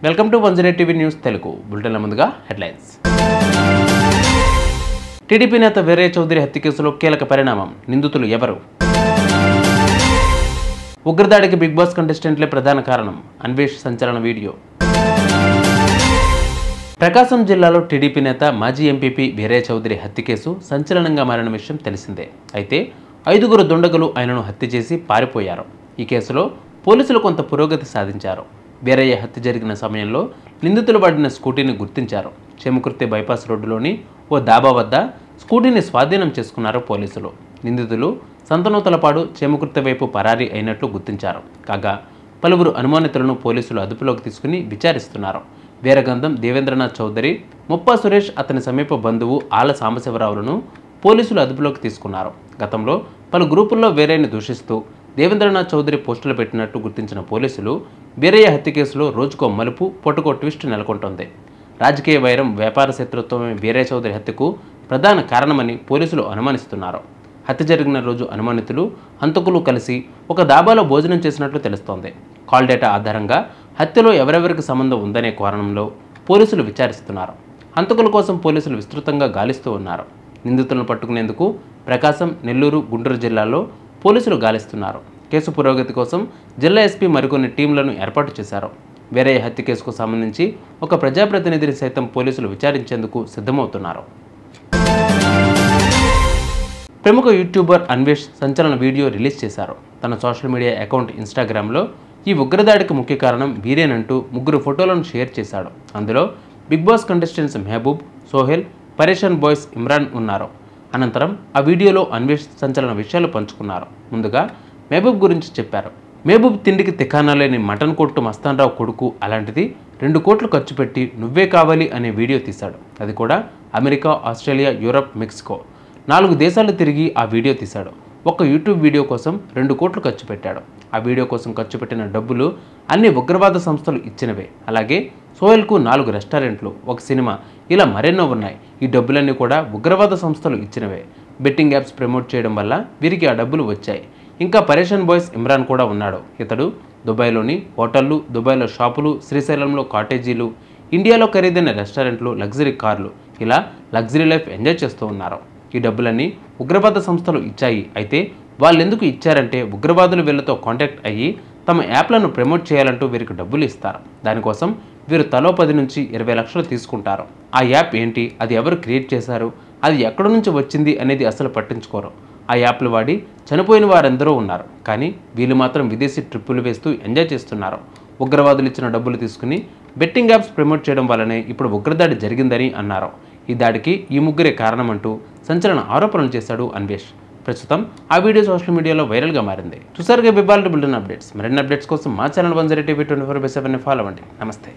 Welcome to 108 TV news Telugu బులెటిన్ల ముందుగా headlines. TDP నేత వీరయ్య చౌదరి హత్య కేసులో కీలక పరిణామం. నిందితులు ఎవరు? ఉగ్రదాడికి బిగ్ బాస్ కంటెస్టెంట్లే ప్రధాన కారణం. అన్వేష్ సంచలన వీడియో. ప్రకాశం జిల్లాలో టీడీపీ నేత మాజీ ఎంపీపీ వీరయ్య చౌదరి హత్య కేసు సంచలనంగా మారిన విషయం తెలిసిందే. అయితే 5గురు దుండగులు ఆయనను హత్య చేసి పారిపోయారు. ఈ కేసులో పోలీసులు కొంత పురోగతి సాధించారు. వీరయ్య హత్య జరిగిన సమయంలో నిందితులు పడిన స్కూటీని గుర్తించారు. చేమకుర్తి బైపాస్ రోడ్డులోని ఓ దాబా వద్ద స్కూటీని స్వాధీనం చేసుకున్నారు పోలీసులు. నిందితులు సంతనూతలపాడు చేమకుర్తి వైపు పరారీ అయినట్లు గుర్తించారు. కాగా పలువురు అనుమానితులను పోలీసులు అదుపులోకి తీసుకుని విచారిస్తున్నారు. వీరగంధం దేవేంద్రనాథ్ చౌదరి, ముప్పా సురేష్, అతని సమీప బంధువు ఆల సాంబశివరావులను పోలీసులు అదుపులోకి తీసుకున్నారు. గతంలో పలు గ్రూపుల్లో వీరయ్యని దూషిస్తూ దేవేంద్రనాథ్ చౌదరి పోస్టులు పెట్టినట్టు గుర్తించిన పోలీసులు వీరయ్య హత్య కేసులో రోజుకో మలుపు, పొట్టుకో ట్విస్ట్ నెలకొంటోంది. రాజకీయ వైరం, వ్యాపార శత్రుత్వమే వీరయ్య చౌదరి హత్యకు ప్రధాన కారణమని పోలీసులు అనుమానిస్తున్నారు. హత్య జరిగిన రోజు అనుమానితులు, హంతకులు కలిసి ఒక దాబాలో భోజనం చేసినట్లు తెలుస్తోంది. కాల్ డేటా ఆధారంగా హత్యలో ఎవరెవరికి సంబంధం ఉందనే కోణంలో పోలీసులు విచారిస్తున్నారు. హంతకుల కోసం పోలీసులు విస్తృతంగా గాలిస్తూ ఉన్నారు. నిందితులను పట్టుకునేందుకు ప్రకాశం, నెల్లూరు, గుంటూరు జిల్లాల్లో పోలీసులు గాలిస్తున్నారు. కేసు పురోగతి కోసం జిల్లా ఎస్పీ మరికొన్ని టీంలను ఏర్పాటు చేశారు. వీరయ్య హత్య కేసుకు సంబంధించి ఒక ప్రజాప్రతినిధిని సైతం పోలీసులు విచారించేందుకు సిద్ధమవుతున్నారు. ప్రముఖ యూట్యూబర్ అన్వేష్ సంచలన వీడియో రిలీజ్ చేశారు. తన సోషల్ మీడియా అకౌంట్ ఇన్స్టాగ్రామ్లో ఈ ఉగ్రదాడికి ముఖ్య కారణం వీరేనంటూ 3 ఫోటోలను షేర్ చేశాడు. అందులో Bigg Boss contestants Mehboob, Sohel, Pareshan boys Imran ఉన్నారు. అనంతరం ఆ వీడియోలో అన్వేష్ సంచలన విషయాలు పంచుకున్నారు. ముందుగా మెహబూబ్ గురించి చెప్పారు. మెహబూబ్ తిండికి తికానా లేని మటన్ కొట్టు మస్తాన్రావు కొడుకు. అలాంటిది 2 కోట్లు ఖర్చు పెట్టి నువ్వే కావాలి అనే వీడియో తీశాడు. అది కూడా అమెరికా, ఆస్ట్రేలియా, యూరప్, మెక్సికో 4 దేశాలు తిరిగి ఆ వీడియో తీశాడు. ఒక యూట్యూబ్ వీడియో కోసం 2 కోట్లు ఖర్చు పెట్టాడు. ఆ వీడియో కోసం ఖర్చు పెట్టిన డబ్బులు అన్ని ఉగ్రవాద సంస్థలు ఇచ్చినవే. అలాగే సోహెల్కు 4 రెస్టారెంట్లు, ఒక సినిమా, ఇలా మరెన్నో ఉన్నాయి. ఈ డబ్బులన్నీ కూడా ఉగ్రవాద సంస్థలు ఇచ్చినవే. బెట్టింగ్ యాప్స్ ప్రమోట్ చేయడం వల్ల వీరికి ఆ డబ్బులు వచ్చాయి. ఇంకా పరేషాన్ బాయ్స్ ఇమ్రాన్ కూడా ఉన్నాడు. ఇతడు దుబాయ్లోని హోటళ్లు, దుబాయ్లో షాపులు, శ్రీశైలంలో కాటేజీలు, ఇండియాలో ఖరీదైన రెస్టారెంట్లు, లగ్జరీ కార్లు, ఇలా లగ్జరీ లైఫ్ ఎంజాయ్ చేస్తూ ఉన్నారు. ఈ డబ్బులన్నీ ఉగ్రవాద సంస్థలు ఇచ్చాయి. అయితే వాళ్ళెందుకు ఇచ్చారంటే ఉగ్రవాదులు వీళ్ళతో కాంటాక్ట్ అయ్యి తమ యాప్లను ప్రమోట్ చేయాలంటూ వీరికి డబ్బులు ఇస్తారు. దానికోసం వీరు తలో 10 నుంచి 20 లక్షలు తీసుకుంటారు. ఆ యాప్ ఏంటి, అది ఎవరు క్రియేట్ చేశారు, అది ఎక్కడి నుంచి వచ్చింది అనేది అసలు పట్టించుకోరు. ఆ యాప్లు వాడి చనిపోయిన వారెందరో ఉన్నారు. కానీ వీళ్ళు మాత్రం విదేశీ ట్రిప్పులు వేస్తూ ఎంజాయ్ చేస్తున్నారు. ఉగ్రవాదులు ఇచ్చిన డబ్బులు తీసుకుని బెట్టింగ్ యాప్స్ ప్రమోట్ చేయడం వల్లనే ఇప్పుడు ఉగ్రదాడి జరిగిందని అన్నారు. ఈ దాడికి ఈ 3 కారణమంటూ సంచలన ఆరోపణలు చేశాడు అన్వేష్. ప్రస్తుతం ఆ వీడియో సోషల్ మీడియాలో వైరల్గా మారింది. చూసారుగా బిబ్బాల్ బులెటిన్ అప్డేట్స్. మరిన్ని అప్డేట్స్ కోసం మా ఛానల్ 108 టీవీ 24/7 ఫాలో అవ్వండి. నమస్తే.